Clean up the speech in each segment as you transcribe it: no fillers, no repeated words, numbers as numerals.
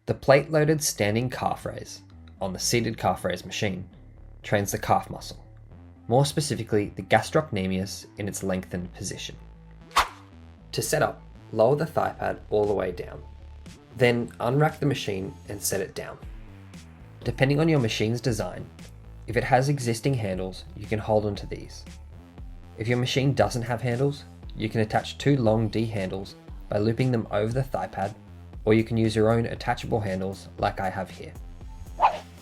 The plate-loaded standing calf raise on the seated calf raise machine trains the calf muscle, more specifically the gastrocnemius in its lengthened position. To set up, lower the thigh pad all the way down. Then unrack the machine and set it down. Depending on your machine's design, if it has existing handles, you can hold onto these. If your machine doesn't have handles, you can attach two long D handles by looping them over the thigh pad, or you can use your own attachable handles like I have here.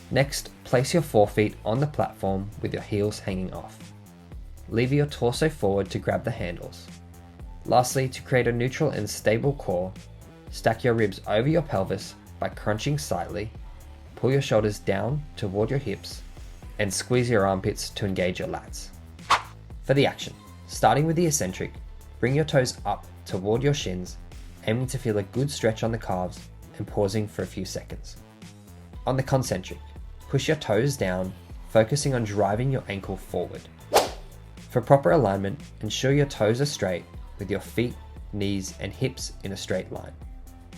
Next, place your forefeet on the platform with your heels hanging off. Lever your torso forward to grab the handles. Lastly, to create a neutral and stable core, stack your ribs over your pelvis by crunching slightly, pull your shoulders down toward your hips, and squeeze your armpits to engage your lats. For the action, starting with the eccentric, bring your toes up toward your shins, aiming to feel a good stretch on the calves and pausing for a few seconds. On the concentric, push your toes down, focusing on driving your ankle forward. For proper alignment, ensure your toes are straight with your feet, knees, and hips in a straight line.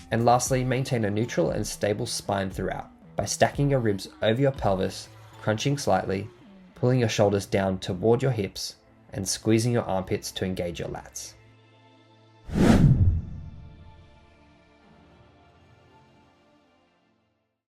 And lastly, maintain a neutral and stable spine throughout by stacking your ribs over your pelvis, crunching slightly, pulling your shoulders down toward your hips, and squeezing your armpits to engage your lats.